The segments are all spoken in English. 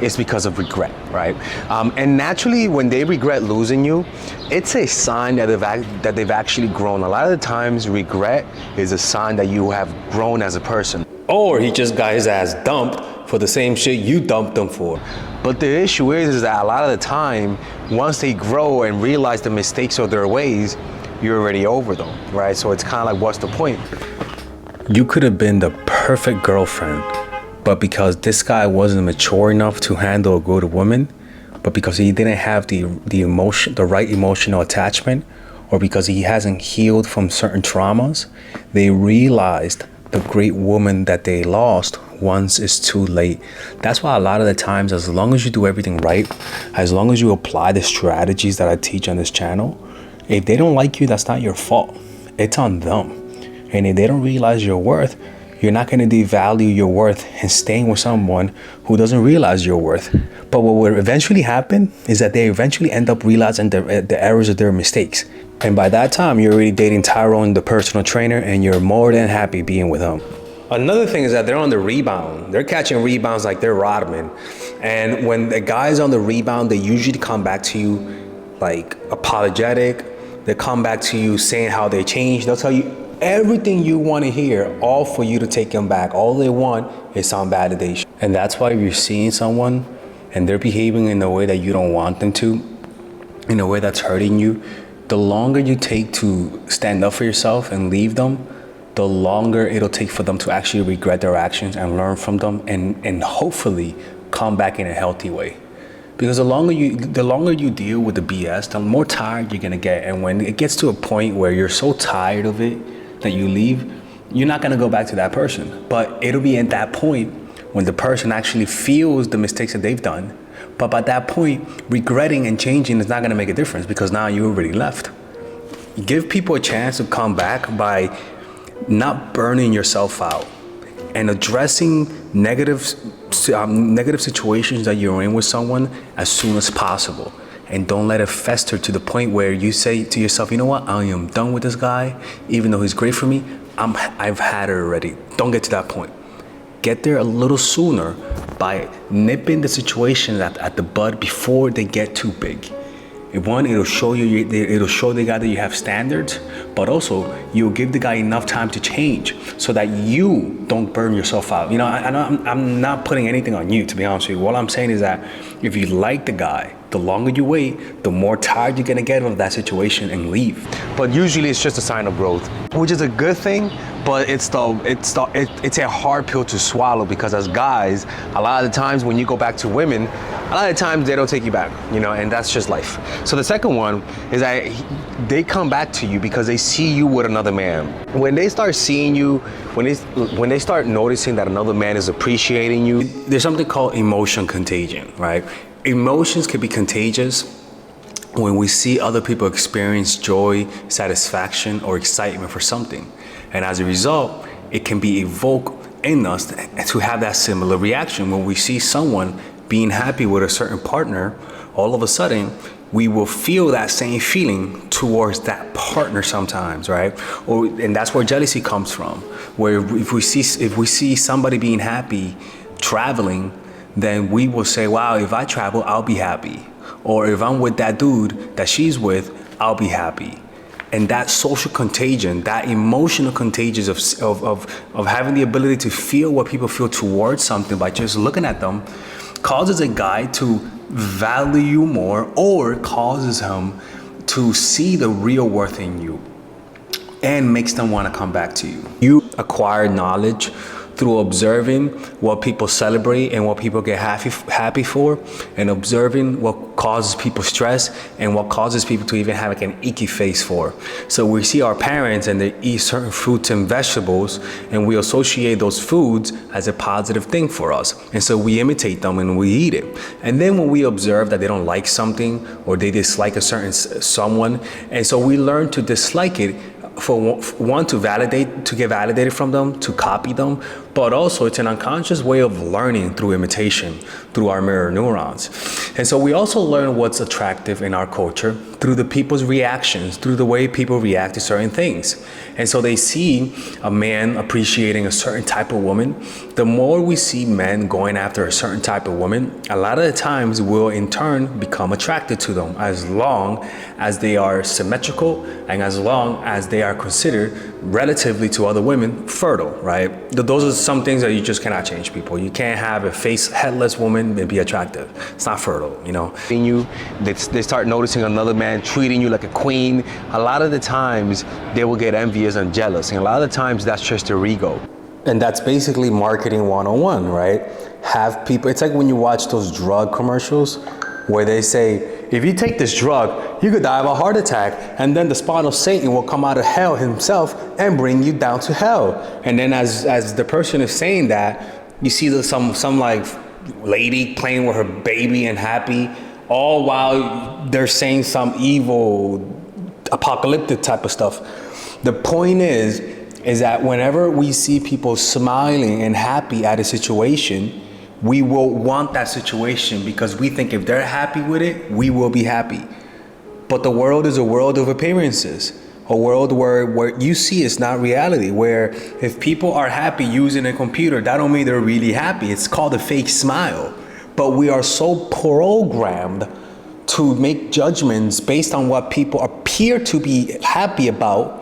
It's because of regret, right? And naturally, when they regret losing you, it's a sign that they've actually grown. A lot of the times, regret is a sign that you have grown as a person. Or he just got his ass dumped for the same shit you dumped him for. But the issue is that a lot of the time, once they grow and realize the mistakes of their ways, you're already over them, right? So it's kind of like, what's the point? You could have been the perfect girlfriend, but because this guy wasn't mature enough to handle a good woman, but because he didn't have the right emotional attachment, or because he hasn't healed from certain traumas, they realized the great woman that they lost once it's too late. That's why a lot of the times, as long as you do everything right, as long as you apply the strategies that I teach on this channel, if they don't like you, that's not your fault. It's on them. And if they don't realize your worth, you're not going to devalue your worth and staying with someone who doesn't realize your worth. But what will eventually happen is that they eventually end up realizing the errors of their mistakes. And by that time, you're already dating Tyrone, the personal trainer, and you're more than happy being with him. Another thing is that they're on the rebound. They're catching rebounds like they're Rodman. And when the guy's on the rebound, they usually come back to you like apologetic. They come back to you saying how they changed. They'll tell you everything you want to hear, all for you to take them back. All they want is some validation. And that's why if you're seeing someone and they're behaving in a way that you don't want them to, in a way that's hurting you, the longer you take to stand up for yourself and leave them, the longer it'll take for them to actually regret their actions and learn from them and hopefully come back in a healthy way. Because the longer you deal with the BS, the more tired you're gonna get. And when it gets to a point where you're so tired of it that you leave, you're not gonna go back to that person. But it'll be at that point when the person actually feels the mistakes that they've done. But by that point, regretting and changing is not gonna make a difference because now you already left. Give people a chance to come back by not burning yourself out and addressing negative situations that you're in with someone as soon as possible. And don't let it fester to the point where you say to yourself, you know what, I am done with this guy. Even though he's great for me, I've had it already. Don't get to that point. Get there a little sooner by nipping the situation at the bud before they get too big. One, it'll show the guy that you have standards, but also you'll give the guy enough time to change so that you don't burn yourself out. You know, I'm not putting anything on you, to be honest with you. What I'm saying is that if you like the guy, the longer you wait, the more tired you're gonna get of that situation and leave. But usually it's just a sign of growth, which is a good thing, but it's a hard pill to swallow because as guys, a lot of the times when you go back to women, a lot of the times they don't take you back, you know, and that's just life. So the second one is that they come back to you because they see you with another man. When they start seeing you, when they start noticing that another man is appreciating you, there's something called emotion contagion, right? Emotions can be contagious when we see other people experience joy, satisfaction, or excitement for something. And as a result, it can be evoked in us to have that similar reaction. When we see someone being happy with a certain partner, all of a sudden, we will feel that same feeling towards that partner sometimes, right? And that's where jealousy comes from. Where if we see somebody being happy traveling, then we will say, wow, if I travel, I'll be happy. Or if I'm with that dude that she's with, I'll be happy. And that social contagion, that emotional contagion of having the ability to feel what people feel towards something by just looking at them, causes a guy to value you more, or causes him to see the real worth in you and makes them want to come back to you. You acquire knowledge through observing what people celebrate and what people get happy for, and observing what causes people stress and what causes people to even have like an icky face for. So we see our parents and they eat certain fruits and vegetables, and we associate those foods as a positive thing for us. And so we imitate them and we eat it. And then when we observe that they don't like something or they dislike a certain someone, and so we learn to dislike it, for one, to get validated from them, to copy them, but also it's an unconscious way of learning through imitation, through our mirror neurons. And so we also learn what's attractive in our culture through the people's reactions, through the way people react to certain things. And so they see a man appreciating a certain type of woman, the more we see men going after a certain type of woman, a lot of the times we'll in turn become attracted to them, as long as they are symmetrical and as long as they are considered relatively to other women fertile, right? Those are some things that you just cannot change, people. You can't have a headless woman and be attractive. It's not fertile, you know. They start noticing another man treating you like a queen. A lot of the times they will get envious and jealous, and a lot of the times that's just their ego. And that's basically marketing 101, right? Have people, it's like when you watch those drug commercials where they say, if you take this drug, you could die of a heart attack, and then the spawn of Satan will come out of hell himself and bring you down to hell. And then as the person is saying that, you see some like lady playing with her baby and happy, all while they're saying some evil, apocalyptic type of stuff. The point is that whenever we see people smiling and happy at a situation, we will want that situation because we think if they're happy with it, we will be happy. But the world is a world of appearances, a world where you see it's not reality, where if people are happy using a computer, that don't mean they're really happy. It's called a fake smile. But we are so programmed to make judgments based on what people appear to be happy about.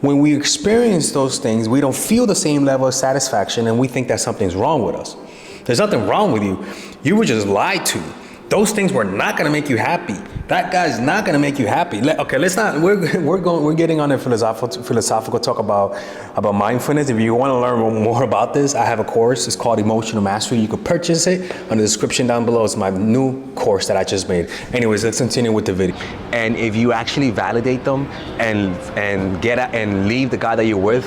When we experience those things, we don't feel the same level of satisfaction, and we think that something's wrong with us. There's nothing wrong with you. You were just lied to. Those things were not gonna make you happy. That guy's not gonna make you happy. Okay, let's not. We're getting on a philosophical talk about mindfulness. If you want to learn more about this, I have a course. It's called Emotional Mastery. You could purchase it on the description down below. It's my new course that I just made. Anyways, let's continue with the video. And if you actually validate them and leave the guy that you're with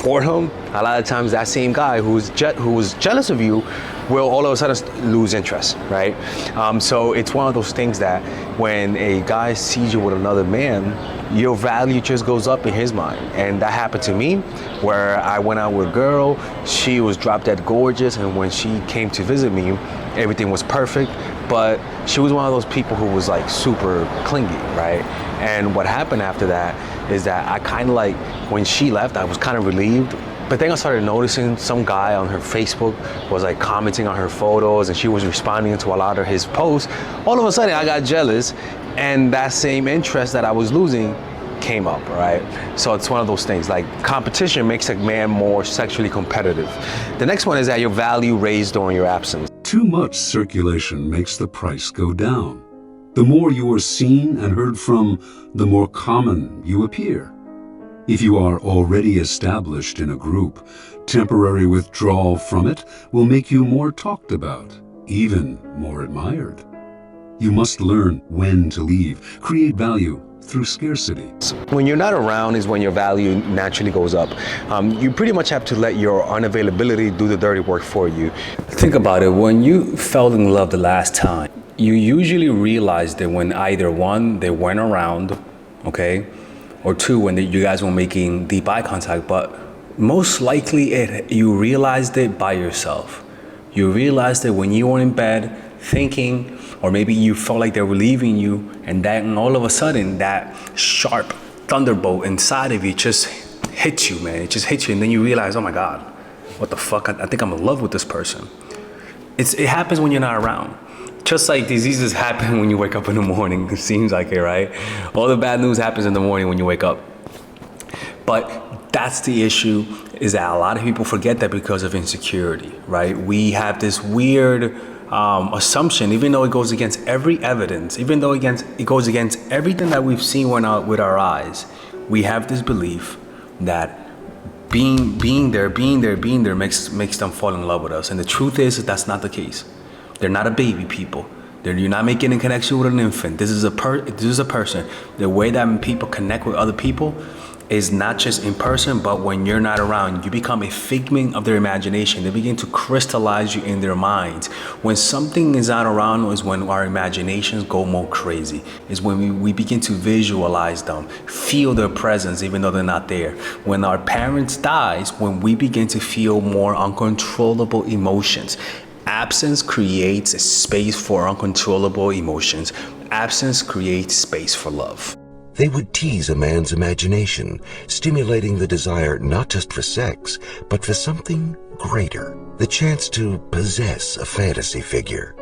for him, a lot of times that same guy who was jealous of you will all of a sudden lose interest, right? So it's one of those things that when a guy sees you with another man, your value just goes up in his mind. And that happened to me, where I went out with a girl, she was drop dead gorgeous, and when she came to visit me, everything was perfect, but she was one of those people who was like super clingy, right? And what happened after that is that I kind of like, when she left, I was kind of relieved. But then I started noticing some guy on her Facebook was like commenting on her photos, and she was responding to a lot of his posts. All of a sudden I got jealous, and that same interest that I was losing came up, right? So it's one of those things, like competition makes a man more sexually competitive. The next one is that your value raised during your absence. Too much circulation makes the price go down. The more you are seen and heard from, the more common you appear. If you are already established in a group, temporary withdrawal from it will make you more talked about, even more admired. You must learn when to leave, create value through scarcity. When you're not around is when your value naturally goes up. You pretty much have to let your unavailability do the dirty work for you. Think about it. When you fell in love the last time, you usually realized that when either one, they weren't around, okay? Or two, when you guys were making deep eye contact, but most likely you realized it by yourself. You realized it when you were in bed thinking, or maybe you felt like they were leaving you, and then all of a sudden that sharp thunderbolt inside of you just hits you, man. It just hits you, and then you realize, oh my God, what the fuck? I think I'm in love with this person. It happens when you're not around. Just like diseases happen when you wake up in the morning, it seems like it, right? All the bad news happens in the morning when you wake up. But that's the issue, is that a lot of people forget that because of insecurity, right? We have this weird assumption, even though it goes against every evidence, even though it goes against everything that we've seen with our eyes, we have this belief that being there makes them fall in love with us. And the truth is that's not the case. They're not a baby, people. You're not making a connection with an infant. This is a person. The way that people connect with other people is not just in person, but when you're not around, you become a figment of their imagination. They begin to crystallize you in their minds. When something is not around is when our imaginations go more crazy. Is when we begin to visualize them, feel their presence even though they're not there. When our parents dies, when we begin to feel more uncontrollable emotions. Absence creates a space for uncontrollable emotions. Absence creates space for love. They would tease a man's imagination, stimulating the desire not just for sex, but for something greater, the chance to possess a fantasy figure.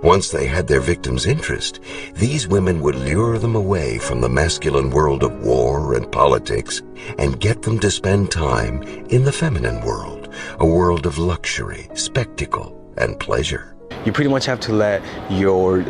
Once they had their victim's interest, these women would lure them away from the masculine world of war and politics and get them to spend time in the feminine world, a world of luxury, spectacle, and pleasure. You pretty much have to let your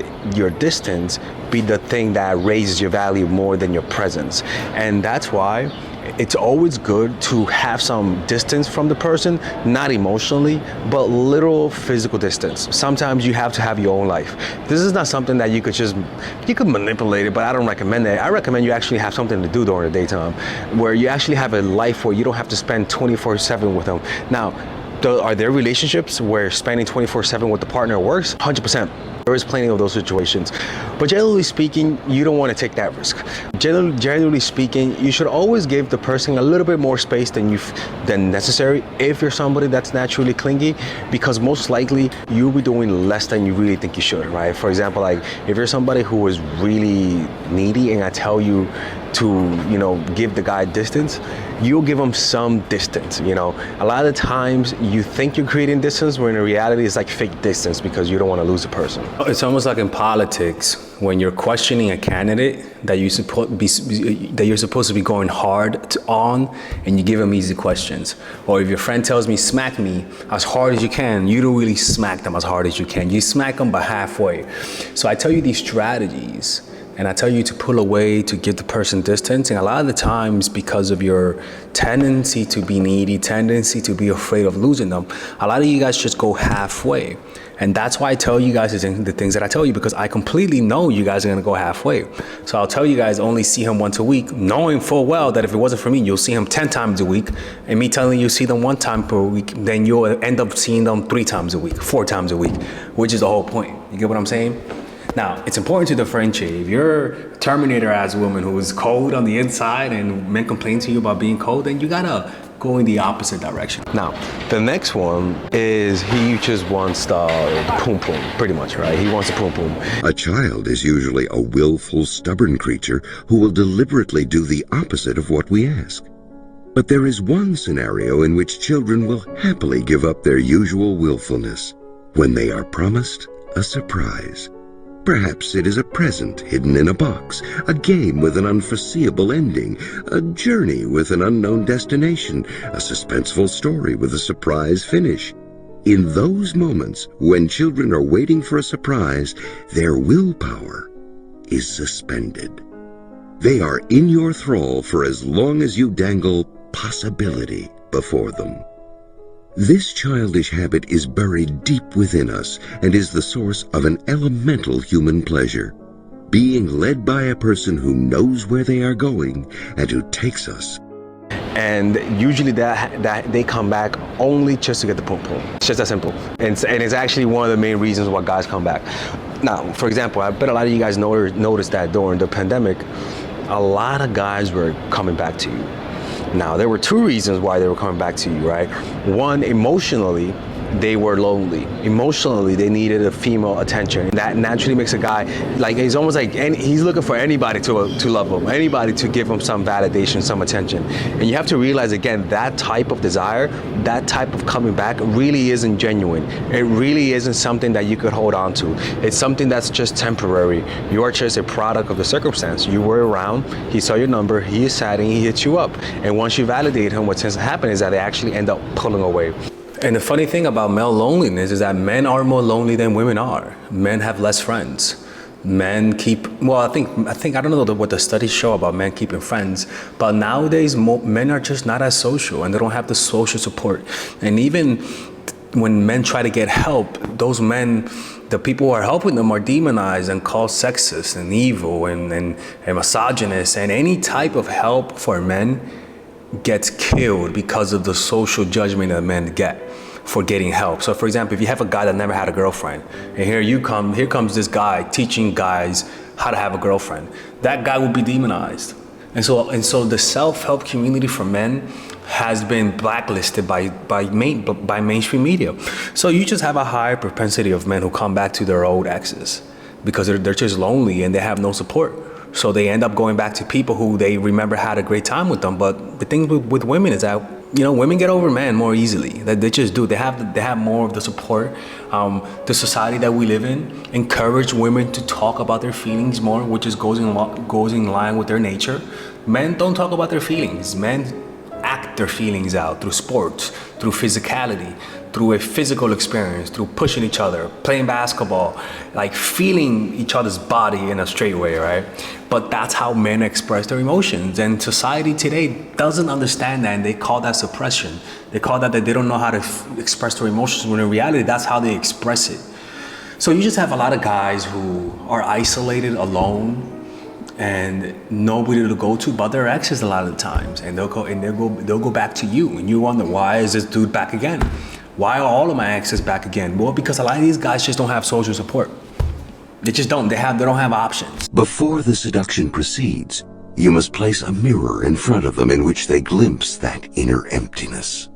distance be the thing that raises your value more than your presence. And that's why it's always good to have some distance from the person, not emotionally, but literal physical distance. Sometimes you have to have your own life. This is not something that you could manipulate it, but I don't recommend that. I recommend you actually have something to do during the daytime, where you actually have a life where you don't have to spend 24/7 with them. Now, are there relationships where spending 24/7 with the partner works? 100%. There is plenty of those situations. But generally speaking, you don't want to take that risk. Generally speaking, you should always give the person a little bit more space than necessary if you're somebody that's naturally clingy, because most likely you'll be doing less than you really think you should, right? For example, like if you're somebody who is really needy and I tell you to, give the guy distance, you'll give him some distance, A lot of the times you think you're creating distance when in reality it's like fake distance because you don't want to lose the person. It's almost like in politics when you're questioning a candidate that you're supposed to be going hard on, and you give them easy questions. Or if your friend tells me smack me as hard as you can, you don't really smack them as hard as you can. You smack them by halfway. So I tell you these strategies, and I tell you to pull away, to give the person distance. And a lot of the times, because of your tendency to be needy, tendency to be afraid of losing them, a lot of you guys just go halfway. And that's why I tell you guys the things that I tell you, because I completely know you guys are gonna go halfway. So I'll tell you guys only see him once a week, knowing full well that if it wasn't for me, you'll see him 10 times a week. And me telling you see them 1 time per week, then you'll end up seeing them 3 times a week, 4 times a week, which is the whole point. You get what I'm saying? Now, it's important to differentiate. If you're a Terminator as a woman who is cold on the inside and men complain to you about being cold, then you gotta go in the opposite direction. Now, the next one is he just wants the poom poom, pretty much, right? He wants a poom poom. A child is usually a willful, stubborn creature who will deliberately do the opposite of what we ask. But there is one scenario in which children will happily give up their usual willfulness when they are promised a surprise. Perhaps it is a present hidden in a box, a game with an unforeseeable ending, a journey with an unknown destination, a suspenseful story with a surprise finish. In those moments, when children are waiting for a surprise, their willpower is suspended. They are in your thrall for as long as you dangle possibility before them. This childish habit is buried deep within us and is the source of an elemental human pleasure, being led by a person who knows where they are going and who takes us. And usually that they come back only just to get the poom poom. It's just that simple. And it's actually one of the main reasons why guys come back. Now, for example, I bet a lot of you guys noticed that during the pandemic, a lot of guys were coming back to you. Now, there were 2 reasons why they were coming back to you, right? One, emotionally, they were lonely. Emotionally, they needed a female attention. That naturally makes a guy, like, he's almost like, he's looking for anybody to love him, anybody to give him some validation, some attention. And you have to realize, again, that type of desire, that type of coming back really isn't genuine. It really isn't something that you could hold on to. It's something that's just temporary. You are just a product of the circumstance. You were around, he saw your number, he is sad, and he hits you up. And once you validate him, what tends to happen is that they actually end up pulling away. And the funny thing about male loneliness is that men are more lonely than women are. Men have less friends. Men keep, well, I think I don't know what the studies show about men keeping friends, but nowadays men are just not as social and they don't have the social support. And even when men try to get help, those men, the people who are helping them are demonized and called sexist and evil and misogynist, and any type of help for men gets killed because of the social judgment that men get for getting help. So for example, if you have a guy that never had a girlfriend, and here comes this guy teaching guys how to have a girlfriend, that guy will be demonized. And so the self-help community for men has been blacklisted by mainstream media. So you just have a higher propensity of men who come back to their old exes because they're just lonely and they have no support So they end up going back to people who they remember had a great time with them. But the thing with women is that, you know, women get over men more easily. That they just do. They have more of the support. The society that we live in encourage women to talk about their feelings more, which is goes in line with their nature. Men don't talk about their feelings. Men act their feelings out through sports, through physicality, through a physical experience, through pushing each other, playing basketball, like feeling each other's body in a straight way, right? But that's how men express their emotions. And society today doesn't understand that, and they call that suppression. They call that they don't know how to express their emotions, when in reality, that's how they express it. So you just have a lot of guys who are isolated, alone, and nobody to go to but their exes a lot of the times, and they'll go back to you, and you wonder, why is this dude back again? Why are all of my exes back again? Well, because a lot of these guys just don't have social support. They just don't. They don't have options. Before the seduction proceeds, you must place a mirror in front of them in which they glimpse that inner emptiness.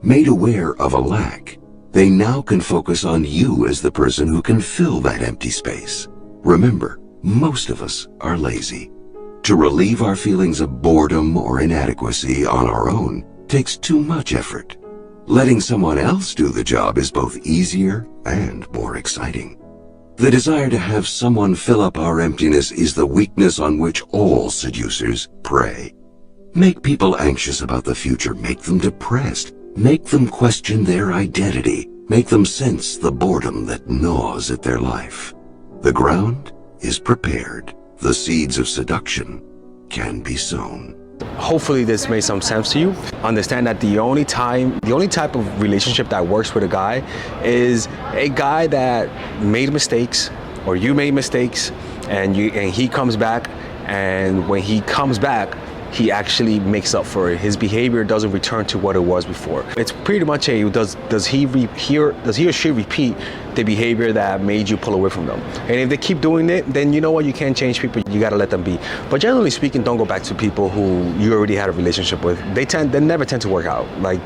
Made aware of a lack, they now can focus on you as the person who can fill that empty space. Remember, most of us are lazy. To relieve our feelings of boredom or inadequacy on our own takes too much effort. Letting someone else do the job is both easier and more exciting. The desire to have someone fill up our emptiness is the weakness on which all seducers prey. Make people anxious about the future, make them depressed, make them question their identity, make them sense the boredom that gnaws at their life. The ground is prepared. The seeds of seduction can be sown. Hopefully this made some sense to you. Understand that the only type of relationship that works with a guy is a guy that made mistakes, or you made mistakes, and he comes back, and when he comes back, he actually makes up for it. His behavior doesn't return to what it was before. It's pretty much does he or she repeat the behavior that made you pull away from them? And if they keep doing it, then you know what, you can't change people, you gotta let them be. But generally speaking, don't go back to people who you already had a relationship with. They never tend to work out. Like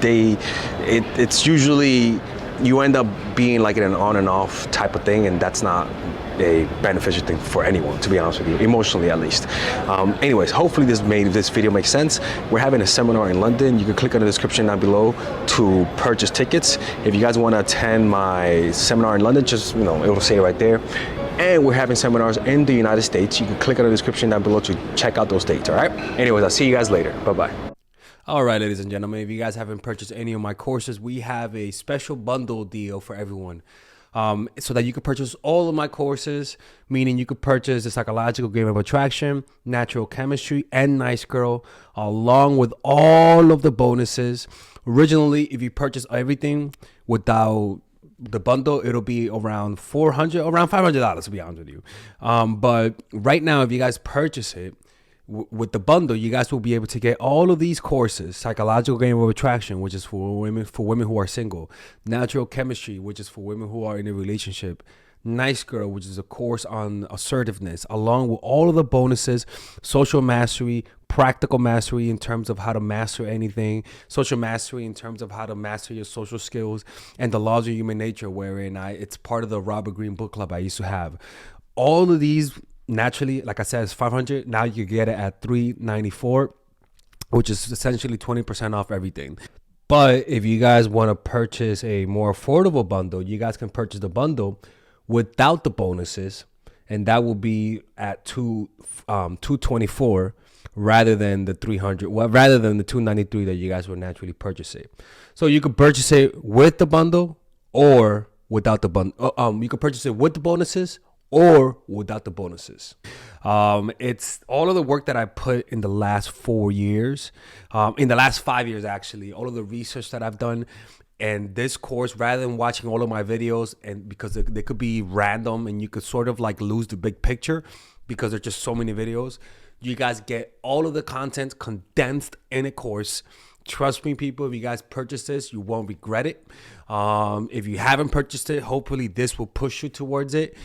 it's usually, you end up being like an on and off type of thing, and that's not a beneficial thing for anyone, to be honest with you, emotionally at least. Anyways, hopefully this video makes sense. We're having a seminar in London. You can click on the description down below to purchase tickets. If you guys want to attend my seminar in London, just, you know, it will say it right there. And we're having seminars in the United States. You can click on the description down below to check out those dates, all right? Anyways, I'll see you guys later. Bye-bye. All right, ladies and gentlemen, if you guys haven't purchased any of my courses, we have a special bundle deal for everyone. So that you could purchase all of my courses, meaning you could purchase the Psychological Game of Attraction, Natural Chemistry, and Nice Girl, along with all of the bonuses. Originally, if you purchase everything without the bundle, it'll be around $500, to be honest with you. But right now, if you guys purchase it with the bundle, you guys will be able to get all of these courses: Psychological Game of Attraction, which is for women who are single; Natural Chemistry, which is for women who are in a relationship; Nice Girl, which is a course on assertiveness, along with all of the bonuses: Social Mastery, Practical Mastery in terms of how to master anything; Social Mastery in terms of how to master your social skills; and The Laws of Human Nature, wherein it's part of the Robert Greene book club I used to have. All of these, naturally, like I said, it's $500. Now you get it at $394, which is essentially 20% off everything. But if you guys want to purchase a more affordable bundle, you guys can purchase the bundle without the bonuses, and that will be at $224 rather than the $300. Well, rather than the $293 that you guys would naturally purchase it. So you could purchase it with the bundle or without the bundle. You could purchase it with the bonuses or without the bonuses. It's all of the work that I put in the last 4 years, in the last 5 years actually, all of the research that I've done. And this course, rather than watching all of my videos, and because they could be random and you could sort of like lose the big picture because there's just so many videos, you guys get all of the content condensed in a course. Trust me, people, if you guys purchase this, you won't regret it. If you haven't purchased it, hopefully this will push you towards it,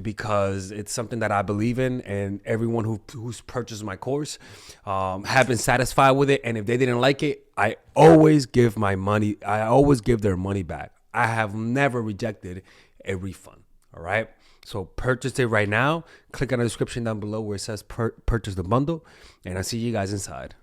because it's something that I believe in, and everyone who's purchased my course have been satisfied with it. And if they didn't like it, I always give their money back. I have never rejected a refund. All right. So purchase it right now. Click on the description down below where it says purchase the bundle, and I'll see you guys inside.